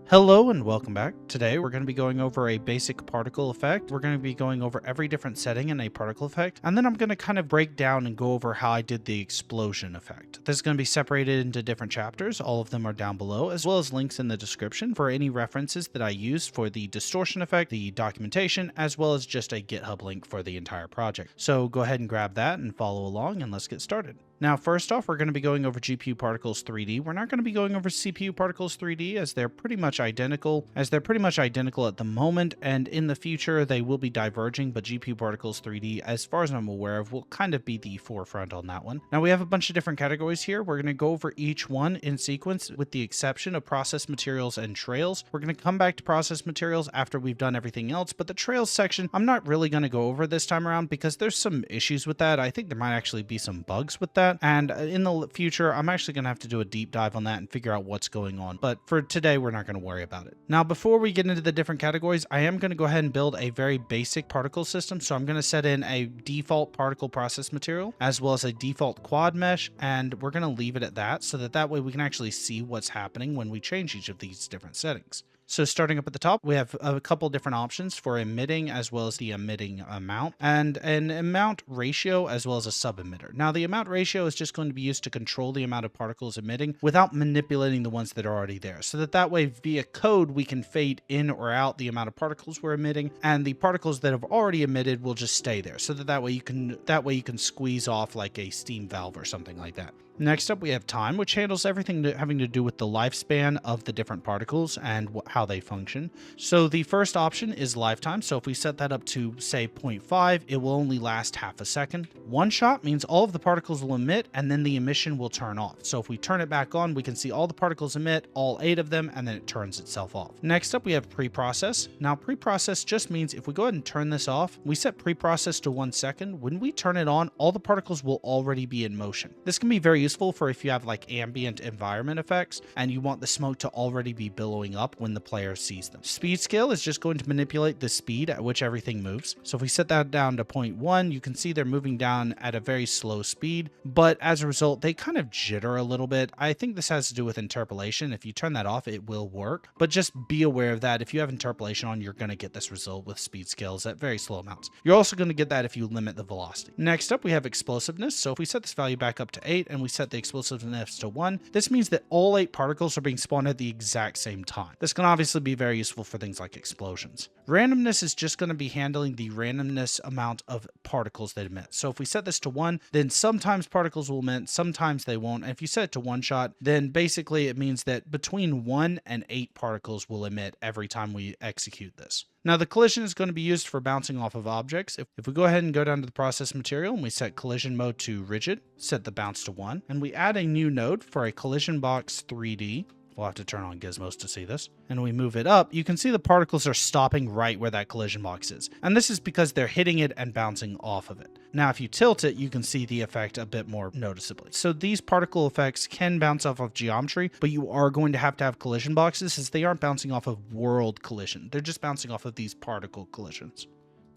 Hello and welcome back. Today we're going to be going over a basic particle effect. We're going to be going over every different setting in a particle effect, and then I'm going to kind of break down and go over how I did the explosion effect. This is going to be separated into different chapters. All of them are down below, as well as links in the description for any references that I used for the distortion effect, the documentation, as well as just a GitHub link for the entire project. So go ahead and grab that and follow along, and let's get started. Now, first off, we're going to be going over GPUParticles 3D. We're not going to be going over CPUParticles 3D as they're pretty much identical at the moment, and in the future they will be diverging, but GPUParticles 3D, as far as I'm aware of, will kind of be the forefront on that one. Now, we have a bunch of different categories here. We're going to go over each one in sequence with the exception of process materials and trails. We're going to come back to process materials after we've done everything else, but the trails section, I'm not really going to go over this time around because there's some issues with that. I think there might actually be some bugs with that. And in the future, I'm actually going to have to do a deep dive on that and figure out what's going on. But for today, we're not going to worry about it. Now, before we get into the different categories, I am going to go ahead and build a very basic particle system. So I'm going to set in a default particle process material, as well as a default quad mesh. And we're going to leave it at that so that way we can actually see what's happening when we change each of these different settings. So starting up at the top, we have a couple different options for emitting as well as the emitting amount, and an amount ratio as well as a sub-emitter. Now, the amount ratio is just going to be used to control the amount of particles emitting without manipulating the ones that are already there. So that way, via code, we can fade in or out the amount of particles we're emitting, and the particles that have already emitted will just stay there. So that way you can squeeze off like a steam valve or something like that. Next up, we have time, which handles everything having to do with the lifespan of the different particles and how they function. So the first option is lifetime. So if we set that up to, say, 0.5, it will only last half a second. One shot means all of the particles will emit, and then the emission will turn off. So if we turn it back on, we can see all the particles emit, all 8 of them, and then it turns itself off. Next up, we have pre-process. Now, pre-process just means if we go ahead and turn this off, we set pre-process to 1 second. When we turn it on, all the particles will already be in motion. This can be very useful for if you have like ambient environment effects and you want the smoke to already be billowing up when the player sees them. Speed scale is just going to manipulate the speed at which everything moves. So if we set that down to 0.1, you can see they're moving down at a very slow speed, but as a result, they kind of jitter a little bit. I think this has to do with interpolation. If you turn that off, it will work, but just be aware of that. If you have interpolation on, you're going to get this result with speed scales at very slow amounts. You're also going to get that if you limit the velocity. Next up, we have explosiveness. So if we set this value back up to 8 and we set the explosiveness to 1, this means that all 8 particles are being spawned at the exact same time. This can obviously be very useful for things like explosions. Randomness is just going to be handling the randomness amount of particles that emit. So if we set this to 1, then sometimes particles will emit, sometimes they won't. And if you set it to 1 shot, then basically it means that between 1 and 8 particles will emit every time we execute this. Now, the collision is going to be used for bouncing off of objects. If we go ahead and go down to the process material and we set collision mode to rigid, set the bounce to 1, and we add a new node for a collision box 3D. We'll have to turn on gizmos to see this. And we move it up, you can see the particles are stopping right where that collision box is. And this is because they're hitting it and bouncing off of it. Now, if you tilt it, you can see the effect a bit more noticeably. So these particle effects can bounce off of geometry, but you are going to have collision boxes as they aren't bouncing off of world collision. They're just bouncing off of these particle collisions.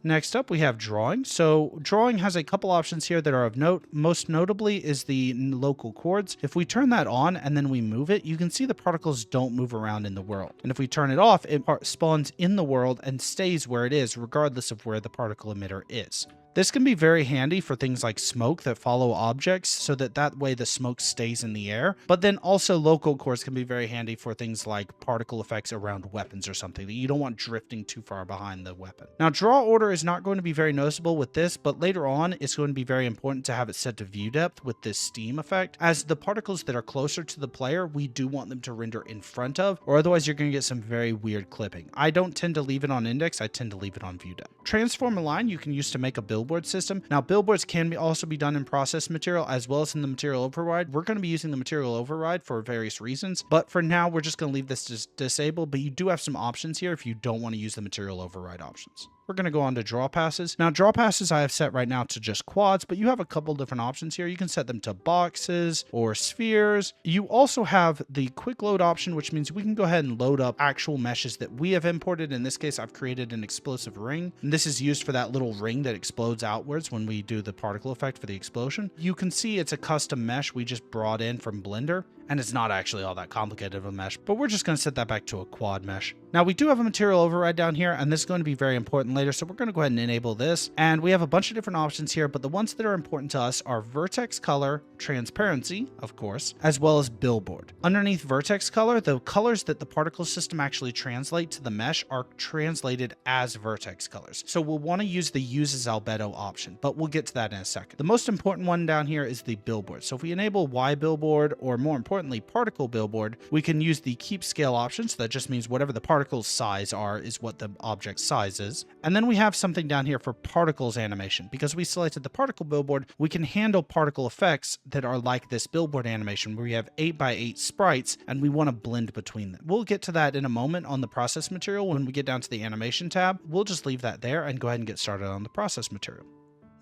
Next up, we have drawing. So drawing has a couple options here that are of note. Most notably is the local chords. If we turn that on and then we move it, you can see the particles don't move around in the world. And if we turn it off, it spawns in the world and stays where it is, regardless of where the particle emitter is. This can be very handy for things like smoke that follow objects so that way the smoke stays in the air. But then also local chords can be very handy for things like particle effects around weapons or something that you don't want drifting too far behind the weapon. Now, draw order is not going to be very noticeable with this, but later on it's going to be very important to have it set to view depth with this steam effect. As the particles that are closer to the player, we do want them to render in front of, or otherwise you're going to get some very weird clipping. I don't tend to leave it on index, I tend to leave it on view depth. Transform a line you can use to make a billboard system. Now, billboards can also be done in process material as well as in the material override. We're going to be using the material override for various reasons, but for now, we're just going to leave this disabled, but you do have some options here if you don't want to use the material override options. We're going to go on to draw passes. Now, draw passes I have set right now to just quads, but you have a couple different options here. You can set them to boxes or spheres. You also have the quick load option, which means we can go ahead and load up actual meshes that we have imported. In this case, I've created an explosive ring, and this is used for that little ring that explodes outwards when we do the particle effect for the explosion. You can see it's a custom mesh we just brought in from Blender. and it's not actually all that complicated of a mesh, but we're just going to set that back to a quad mesh. Now we do have a material override down here, and this is going to be very important later, so we're going to go ahead and enable this. And we have a bunch of different options here, but the ones that are important to us are vertex color, transparency, of course, as well as billboard. Underneath vertex color, the colors that the particle system actually translate to the mesh are translated as vertex colors. So we'll want to use the uses albedo option, but we'll get to that in a second. The most important one down here is the billboard. So if we enable Y billboard, or more importantly, particle billboard, we can use the keep scale option. So that just means whatever the particles size are is what the object size is. And then we have something down here for particles animation. Because we selected the particle billboard, we can handle particle effects that are like this billboard animation where we have 8x8 sprites and we want to blend between them. We'll get to that in a moment on the process material when we get down to the animation tab. We'll just leave that there and go ahead and get started on the process material.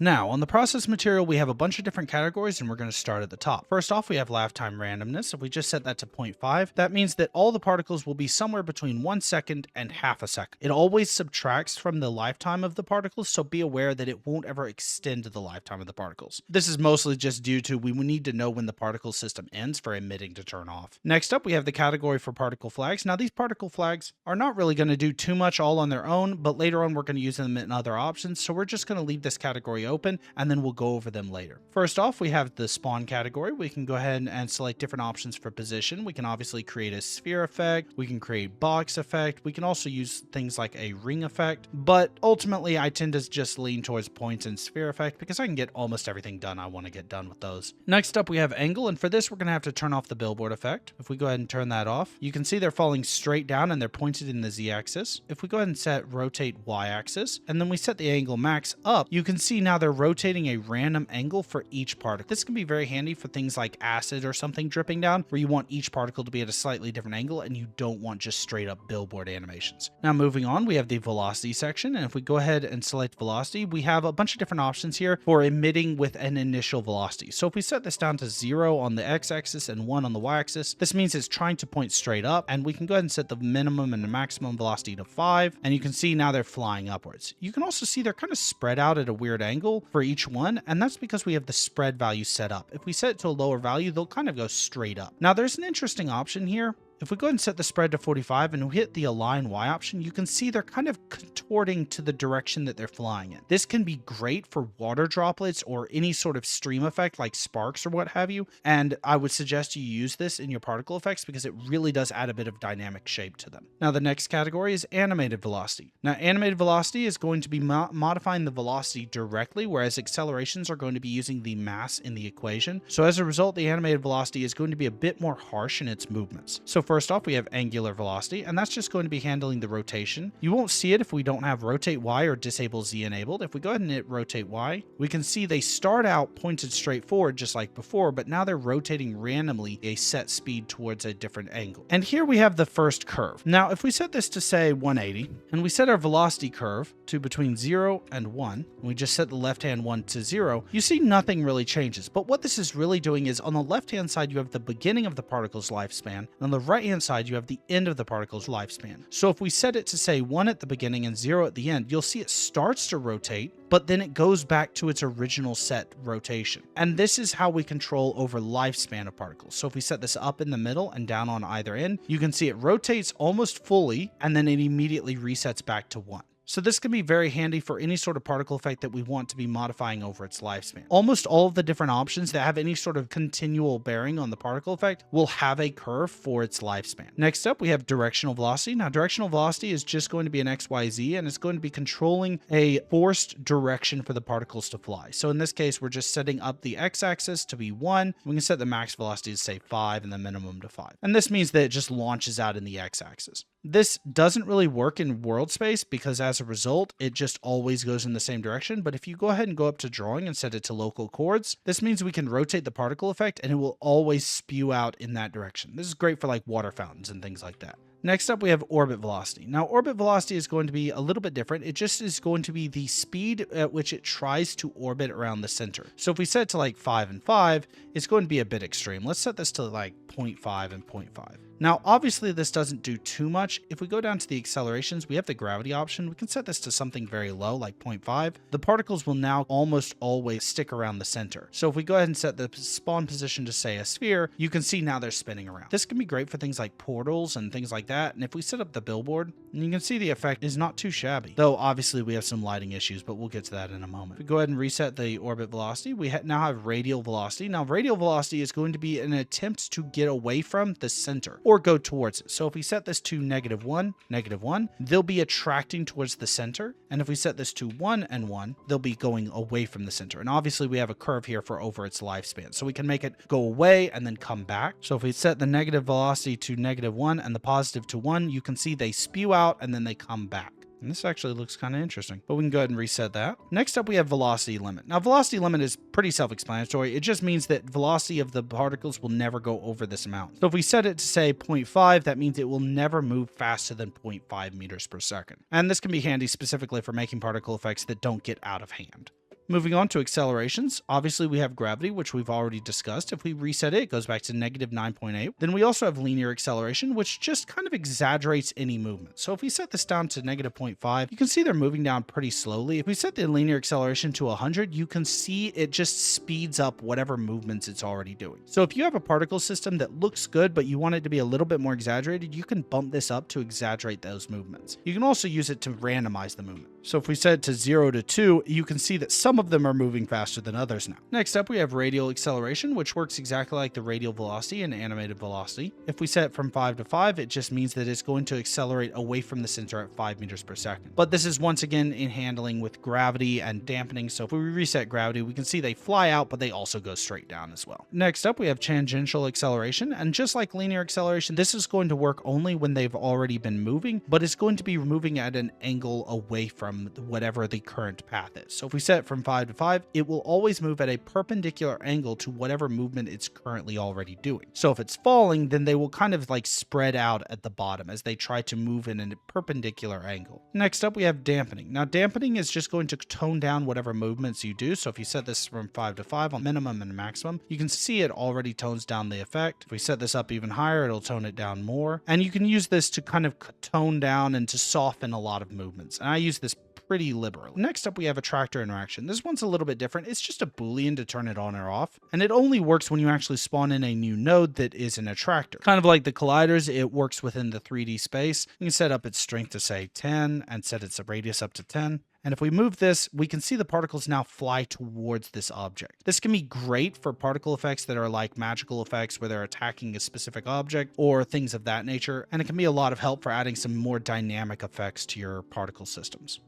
Now, on the process material, we have a bunch of different categories, and we're going to start at the top. First off, we have lifetime randomness. If we just set that to 0.5, that means that all the particles will be somewhere between 1 second and half a second. It always subtracts from the lifetime of the particles, so be aware that it won't ever extend to the lifetime of the particles. This is mostly just due to we need to know when the particle system ends for emitting to turn off. Next up, we have the category for particle flags. Now, these particle flags are not really going to do too much all on their own, but later on, we're going to use them in other options, so we're just going to leave this category open, and then we'll go over them later. First off, we have the spawn category. We can go ahead and select different options for position. We can obviously create a sphere effect. We can create box effect. We can also use things like a ring effect, but ultimately I tend to just lean towards points and sphere effect because I can get almost everything done I want to get done with those. Next up, we have angle, and for this, we're going to have to turn off the billboard effect. If we go ahead and turn that off, you can see they're falling straight down and they're pointed in the z-axis. If we go ahead and set rotate y-axis, and then we set the angle max up, you can see now they're rotating a random angle for each particle. This can be very handy for things like acid or something dripping down, where you want each particle to be at a slightly different angle and you don't want just straight up billboard animations. Now moving on, we have the velocity section, and if we go ahead and select velocity, we have a bunch of different options here for emitting with an initial velocity. So if we set this down to 0 on the x-axis and 1 on the y-axis, this means it's trying to point straight up, and we can go ahead and set the minimum and the maximum velocity to 5, and you can see now they're flying upwards. You can also see they're kind of spread out at a weird angle for each one, and that's because we have the spread value set up. If we set it to a lower value, they'll kind of go straight up. Now there's an interesting option here. If we go ahead and set the spread to 45 and we hit the align Y option, you can see they're kind of contorting to the direction that they're flying in. This can be great for water droplets or any sort of stream effect like sparks or what have you. And I would suggest you use this in your particle effects because it really does add a bit of dynamic shape to them. Now the next category is animated velocity. Now animated velocity is going to be modifying the velocity directly, whereas accelerations are going to be using the mass in the equation. So as a result, the animated velocity is going to be a bit more harsh in its movements. So first off, we have angular velocity, and that's just going to be handling the rotation. You won't see it if we don't have rotate Y or disable Z enabled. If we go ahead and hit rotate Y, we can see they start out pointed straight forward just like before, but now they're rotating randomly a set speed towards a different angle. And here we have the first curve. Now, if we set this to say 180, and we set our velocity curve to between 0 and 1, and we just set the left-hand one to 0, you see nothing really changes. But what this is really doing is on the left-hand side, you have the beginning of the particle's lifespan, and on the right-hand side, you have the end of the particle's lifespan. So if we set it to say 1 at the beginning and 0 at the end, you'll see it starts to rotate, but then it goes back to its original set rotation. And this is how we control over lifespan of particles. So if we set this up in the middle and down on either end, you can see it rotates almost fully, and then it immediately resets back to 1. So this can be very handy for any sort of particle effect that we want to be modifying over its lifespan. Almost all of the different options that have any sort of continual bearing on the particle effect will have a curve for its lifespan. Next up, we have directional velocity. Now, directional velocity is just going to be an XYZ, and it's going to be controlling a forced direction for the particles to fly. So in this case, we're just setting up the x-axis to be 1. We can set the max velocity to say 5 and the minimum to 5. And this means that it just launches out in the x-axis. This doesn't really work in world space because as a result, it just always goes in the same direction. But if you go ahead and go up to drawing and set it to local chords, this means we can rotate the particle effect and it will always spew out in that direction. This is great for like water fountains and things like that. Next up, we have orbit velocity. Now, orbit velocity is going to be a little bit different. It just is going to be the speed at which it tries to orbit around the center. So if we set it to like 5 and 5, it's going to be a bit extreme. Let's set this to like 0.5 and 0.5. Now, obviously, this doesn't do too much. If we go down to the accelerations, we have the gravity option. We can set this to something very low, like 0.5. The particles will now almost always stick around the center. So if we go ahead and set the spawn position to, say, a sphere, you can see now they're spinning around. This can be great for things like portals and things like that. And if we set up the billboard, you can see the effect is not too shabby. Though, obviously, we have some lighting issues, but we'll get to that in a moment. If we go ahead and reset the orbit velocity, we now have radial velocity. Now, radial velocity is going to be an attempt to get away from the center or go towards it. So if we set this to -1, they'll be attracting towards the center. And if we set this to 1 and 1, they'll be going away from the center. And obviously we have a curve here for over its lifespan. So we can make it go away and then come back. So if we set the negative velocity to -1 and the positive to 1, you can see they spew out and then they come back. And this actually looks kind of interesting, but we can go ahead and reset that. Next up, we have velocity limit. Now, velocity limit is pretty self-explanatory. It just means that velocity of the particles will never go over this amount. So if we set it to say 0.5, that means it will never move faster than 0.5 meters per second. And this can be handy specifically for making particle effects that don't get out of hand. Moving on to accelerations, obviously we have gravity, which we've already discussed. If we reset it, it goes back to -9.8. Then we also have linear acceleration, which just kind of exaggerates any movement. So if we set this down to -0.5, you can see they're moving down pretty slowly. If we set the linear acceleration to 100, you can see it just speeds up whatever movements it's already doing. So if you have a particle system that looks good, but you want it to be a little bit more exaggerated, you can bump this up to exaggerate those movements. You can also use it to randomize the movement. So if we set it to 0 to 2, you can see that some of them are moving faster than others now. Next up, we have radial acceleration, which works exactly like the radial velocity and animated velocity. If we set it from 5 to 5, it just means that it's going to accelerate away from the center at 5 meters per second. But this is once again in handling with gravity and dampening. So if we reset gravity, we can see they fly out, but they also go straight down as well. Next up, we have tangential acceleration. And just like linear acceleration, this is going to work only when they've already been moving, but it's going to be moving at an angle away from whatever the current path is. So if we set it from 5 to 5, it will always move at a perpendicular angle to whatever movement it's currently already doing. So if it's falling, then they will kind of like spread out at the bottom as they try to move in a perpendicular angle. Next up, we have dampening. Now, dampening is just going to tone down whatever movements you do. So if you set this from 5 to 5 on minimum and maximum, you can see it already tones down the effect. If we set this up even higher, it'll tone it down more. And you can use this to kind of tone down and to soften a lot of movements. And I use this pretty liberally. Next up, we have attractor interaction. This one's a little bit different. It's just a Boolean to turn it on or off, and it only works when you actually spawn in a new node that is an attractor. Kind of like the colliders, it works within the 3D space. You can set up its strength to say 10 and set its radius up to 10. And if we move this, we can see the particles now fly towards this object. This can be great for particle effects that are like magical effects where they're attacking a specific object or things of that nature. And it can be a lot of help for adding some more dynamic effects to your particle systems.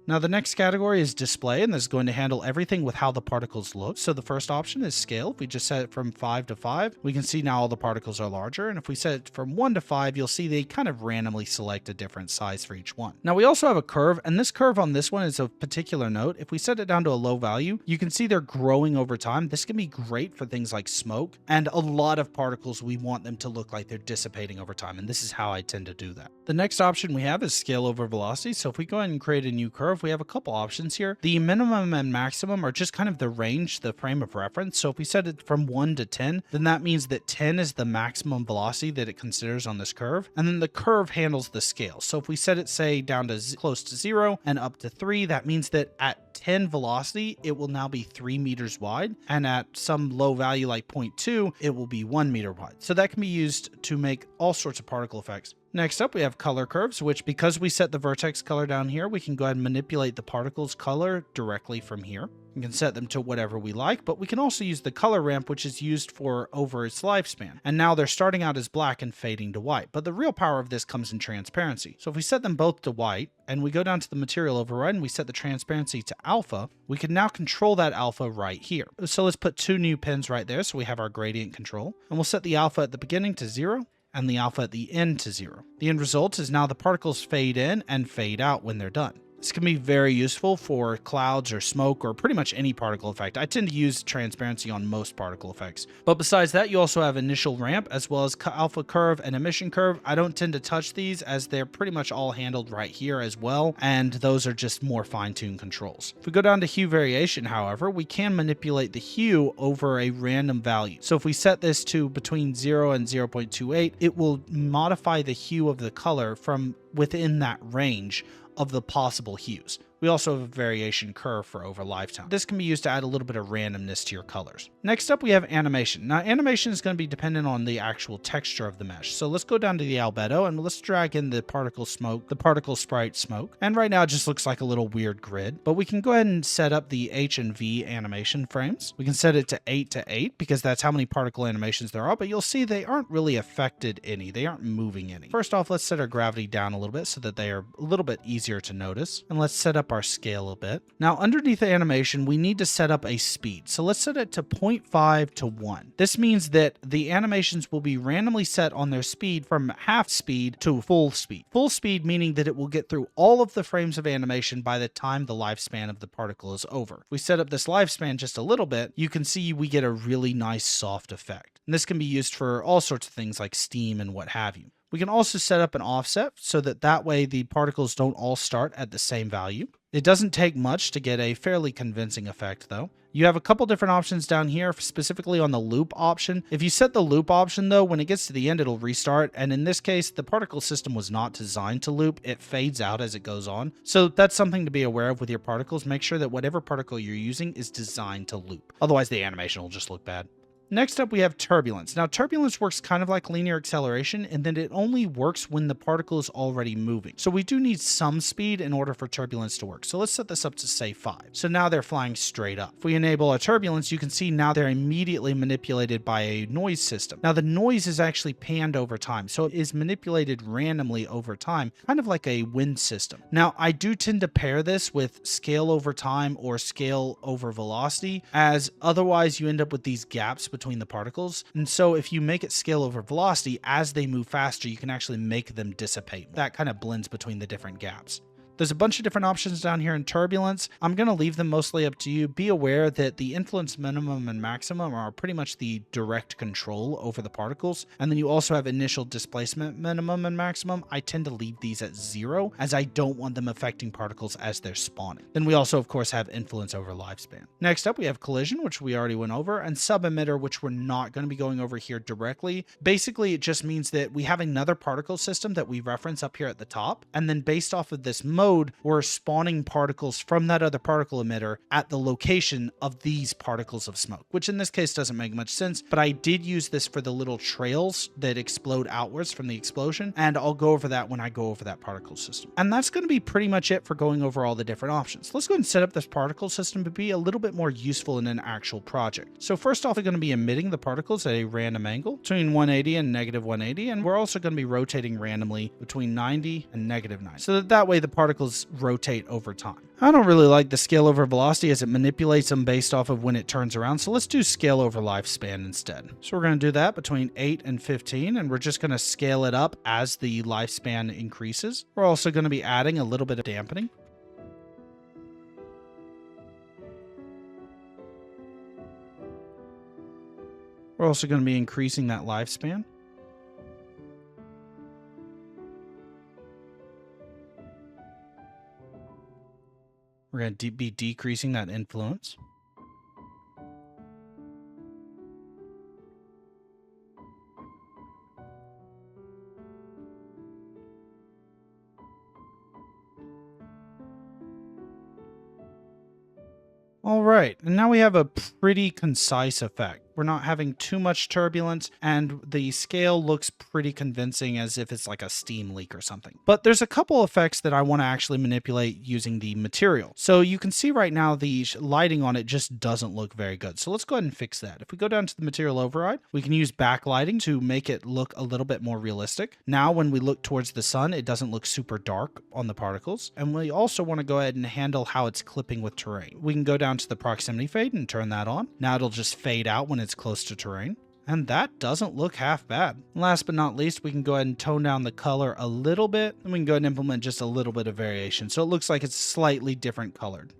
Now, the next category is display, and this is going to handle everything with how the particles look. So the first option is scale. If we just set it from 5 to 5, we can see now all the particles are larger. And if we set it from 1 to 5, you'll see they kind of randomly select a different size for each one. Now, we also have a curve, and this curve on this one is of particular note. If we set it down to a low value, you can see they're growing over time. This can be great for things like smoke, and a lot of particles, we want them to look like they're dissipating over time, and this is how I tend to do that. The next option we have is scale over velocity. So if we go ahead and create a new curve, we have a couple options here. The minimum and maximum are just kind of the range, the frame of reference. So if we set it from 1 to 10, then that means that 10 is the maximum velocity that it considers on this curve. And then the curve handles the scale. So if we set it, say, down to close to 0 and up to 3, that means that at 10 velocity, it will now be 3 meters wide. And at some low value like 0.2, it will be 1 meter wide. So that can be used to make all sorts of particle effects. Next up, we have color curves, which because we set the vertex color down here, we can go ahead and manipulate the particles color directly from here. We can set them to whatever we like, but we can also use the color ramp, which is used for over its lifespan. And now they're starting out as black and fading to white. But the real power of this comes in transparency. So if we set them both to white and we go down to the material override and we set the transparency to alpha, we can now control that alpha right here. So let's put 2 new pins right there. So we have our gradient control, and we'll set the alpha at the beginning to 0. And the alpha at the end to 0. The end result is now the particles fade in and fade out when they're done. This can be very useful for clouds or smoke or pretty much any particle effect. I tend to use transparency on most particle effects. But besides that, you also have initial ramp as well as alpha curve and emission curve. I don't tend to touch these as they're pretty much all handled right here as well, and those are just more fine-tuned controls. If we go down to hue variation, however, we can manipulate the hue over a random value. So if we set this to between 0 and 0.28, it will modify the hue of the color from within that range of the possible hues. We also have a variation curve for over lifetime. This can be used to add a little bit of randomness to your colors. Next up, we have animation. Now, animation is going to be dependent on the actual texture of the mesh. So let's go down to the albedo and let's drag in the particle smoke, the particle sprite smoke. And right now it just looks like a little weird grid, but we can go ahead and set up the H and V animation frames. We can set it to 8 to 8 because that's how many particle animations there are, but you'll see they aren't really affected any. They aren't moving any. First off, let's set our gravity down a little bit so that they are a little bit easier to notice. And let's set up our scale a bit. Now underneath the animation, we need to set up a speed. So let's set it to 0.5 to 1. This means that the animations will be randomly set on their speed from half speed to full speed. Full speed meaning that it will get through all of the frames of animation by the time the lifespan of the particle is over. If we set up this lifespan just a little bit, you can see we get a really nice soft effect. And this can be used for all sorts of things like steam and what have you. We can also set up an offset so that way the particles don't all start at the same value. It doesn't take much to get a fairly convincing effect though. You have a couple different options down here, specifically on the loop option. If you set the loop option though, when it gets to the end, it'll restart. And in this case, the particle system was not designed to loop. It fades out as it goes on. So that's something to be aware of with your particles. Make sure that whatever particle you're using is designed to loop. Otherwise the animation will just look bad. Next up, we have turbulence. Now, turbulence works kind of like linear acceleration, and then it only works when the particle is already moving. So we do need some speed in order for turbulence to work. So let's set this up to say 5. So now they're flying straight up. If we enable a turbulence, you can see now they're immediately manipulated by a noise system. Now the noise is actually panned over time. So it is manipulated randomly over time, kind of like a wind system. Now I do tend to pair this with scale over time or scale over velocity, as otherwise you end up with these gaps between the particles. And so if you make it scale over velocity, as they move faster, you can actually make them dissipate. That kind of blends between the different gaps. There's a bunch of different options down here in turbulence. I'm going to leave them mostly up to you. Be aware that the influence minimum and maximum are pretty much the direct control over the particles. And then you also have initial displacement minimum and maximum. I tend to leave these at 0 as I don't want them affecting particles as they're spawning. Then we also, of course, have influence over lifespan. Next up, we have collision, which we already went over, and sub-emitter, which we're not going to be going over here directly. Basically, it just means that we have another particle system that we reference up here at the top. And then based off of this mode, we're spawning particles from that other particle emitter at the location of these particles of smoke, which in this case doesn't make much sense, but I did use this for the little trails that explode outwards from the explosion, and I'll go over that when I go over that particle system. And that's going to be pretty much it for going over all the different options. Let's go ahead and set up this particle system to be a little bit more useful in an actual project. So first off, we're going to be emitting the particles at a random angle between 180 and negative 180, and we're also going to be rotating randomly between 90 and negative 90, so that way the particles rotate over time. I don't really like the scale over velocity as it manipulates them based off of when it turns around, so let's do scale over lifespan instead. So we're going to do that between 8 and 15, and we're just going to scale it up as the lifespan increases. We're also going to be adding a little bit of dampening. We're also going to be increasing that lifespan. We're going to be decreasing that influence. All right, and now we have a pretty concise effect. We're not having too much turbulence, and the scale looks pretty convincing as if it's like a steam leak or something. But there's a couple effects that I want to actually manipulate using the material. So you can see right now the lighting on it just doesn't look very good. So let's go ahead and fix that. If we go down to the material override, we can use backlighting to make it look a little bit more realistic. Now when we look towards the sun, it doesn't look super dark on the particles. And we also want to go ahead and handle how it's clipping with terrain. We can go down to the proximity fade and turn that on. Now it'll just fade out when it's close to terrain. And that doesn't look half bad. Last but not least, we can go ahead and tone down the color a little bit, and we can go ahead and implement just a little bit of variation. So it looks like it's slightly different colored.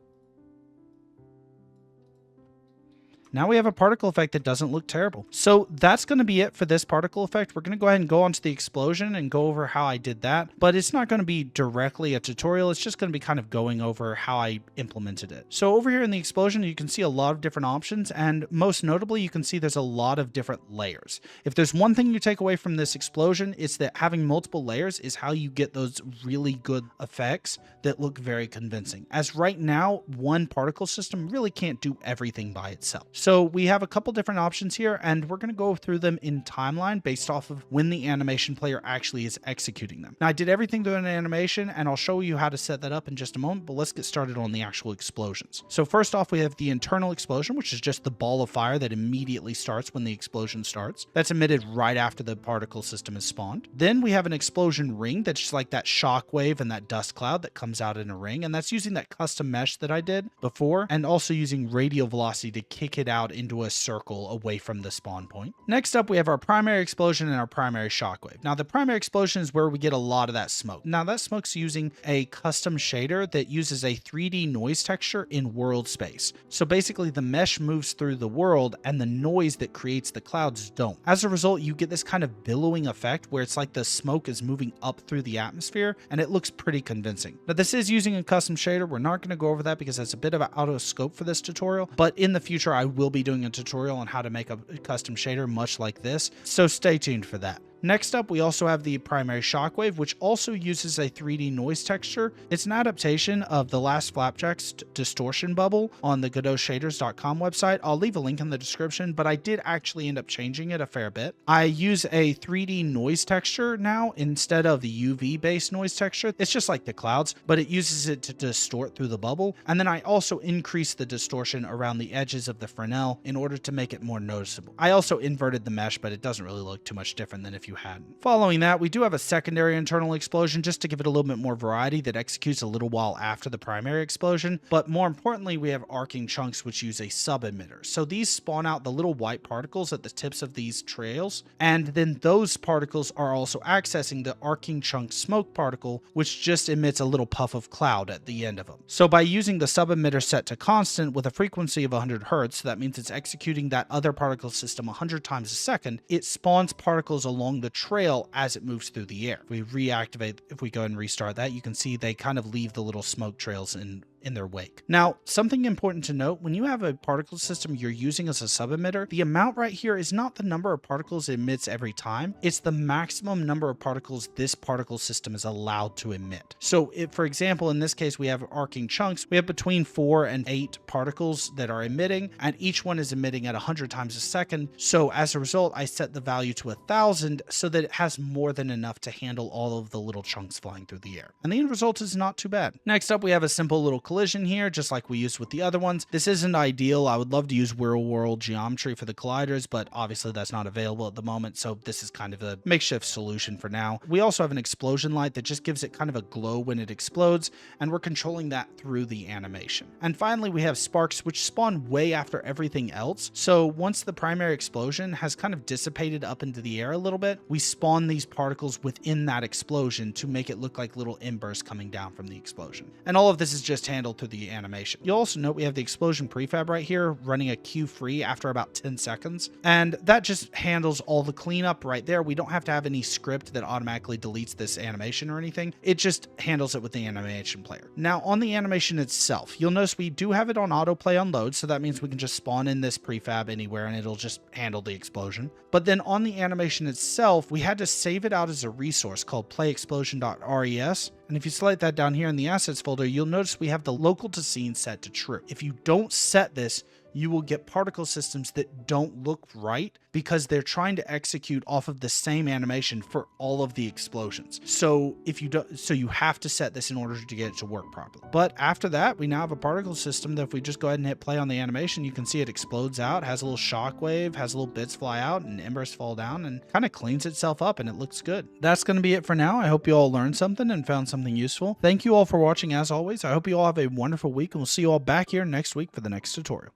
Now we have a particle effect that doesn't look terrible. So that's going to be it for this particle effect. We're going to go ahead and go on to the explosion and go over how I did that, but it's not going to be directly a tutorial. It's just going to be kind of going over how I implemented it. So over here in the explosion, you can see a lot of different options, and most notably, you can see there's a lot of different layers. If there's one thing you take away from this explosion, it's that having multiple layers is how you get those really good effects that look very convincing. As right now, one particle system really can't do everything by itself. So we have a couple different options here, and we're going to go through them in timeline based off of when the animation player actually is executing them. Now, I did everything through an animation, and I'll show you how to set that up in just a moment, but let's get started on the actual explosions. So first off, we have the internal explosion, which is just the ball of fire that immediately starts when the explosion starts. That's emitted right after the particle system is spawned. Then we have an explosion ring that's just like that shock wave and that dust cloud that comes out in a ring, and that's using that custom mesh that I did before, and also using radial velocity to kick it out into a circle away from the spawn point. Next up, we have our primary explosion and our primary shockwave. Now, the primary explosion is where we get a lot of that smoke. Now, that smoke's using a custom shader that uses a 3D noise texture in world space. So basically, the mesh moves through the world and the noise that creates the clouds don't. As a result, you get this kind of billowing effect where it's like the smoke is moving up through the atmosphere, and it looks pretty convincing. Now, this is using a custom shader. We're not going to go over that because that's a bit of out of scope for this tutorial, but in the future, I will be doing a tutorial on how to make a custom shader much like this, so stay tuned for that. Next up, we also have the primary shockwave, which also uses a 3D noise texture. It's an adaptation of the last Flapjack's distortion bubble on the GodotShaders.com website. I'll leave a link in the description, but I did actually end up changing it a fair bit. I use a 3D noise texture now instead of the UV-based noise texture. It's just like the clouds, but it uses it to distort through the bubble. And then I also increase the distortion around the edges of the Fresnel in order to make it more noticeable. I also inverted the mesh, but it doesn't really look too much different than if you hadn't. Following that, we do have a secondary internal explosion just to give it a little bit more variety that executes a little while after the primary explosion. But more importantly, we have arcing chunks which use a sub-emitter. So these spawn out the little white particles at the tips of these trails, and then those particles are also accessing the arcing chunk smoke particle, which just emits a little puff of cloud at the end of them. So by using the sub-emitter set to constant with a frequency of 100 Hertz, that means it's executing that other particle system 100 times a second, it spawns particles along the trail as it moves through the air. If we reactivate, if we go and restart that, you can see they kind of leave the little smoke trails in their wake. Now, something important to note, when you have a particle system you're using as a sub-emitter, the amount right here is not the number of particles it emits every time, it's the maximum number of particles this particle system is allowed to emit. So if, for example, in this case, we have arcing chunks, we have between 4 and 8 particles that are emitting, and each one is emitting at 100 times a second. So as a result, I set the value to 1,000 so that it has more than enough to handle all of the little chunks flying through the air. And the end result is not too bad. Next up, we have a simple little collision here, just like we used with the other ones. This isn't ideal. I would love to use real world geometry for the colliders, but obviously that's not available at the moment, so this is kind of a makeshift solution for now. We also have an explosion light that just gives it kind of a glow when it explodes, and we're controlling that through the animation. And finally, we have sparks, which spawn way after everything else. So once the primary explosion has kind of dissipated up into the air a little bit, we spawn these particles within that explosion to make it look like little embers coming down from the explosion. And all of this is just handled through the animation. You'll also note we have the explosion prefab right here running a queue free after about 10 seconds. And that just handles all the cleanup right there. We don't have to have any script that automatically deletes this animation or anything. It just handles it with the animation player. Now on the animation itself, you'll notice we do have it on autoplay on load. So that means we can just spawn in this prefab anywhere and it'll just handle the explosion. But then on the animation itself, we had to save it out as a resource called playexplosion.res. And if you select that down here in the assets folder, you'll notice we have the local to scene set to true. If you don't set this, you will get particle systems that don't look right because they're trying to execute off of the same animation for all of the explosions. So if you don't, so you have to set this in order to get it to work properly. But after that, we now have a particle system that if we just go ahead and hit play on the animation, you can see it explodes out, has a little shock wave, has little bits fly out and embers fall down and kind of cleans itself up and it looks good. That's going to be it for now. I hope you all learned something and found something useful. Thank you all for watching as always. I hope you all have a wonderful week and we'll see you all back here next week for the next tutorial.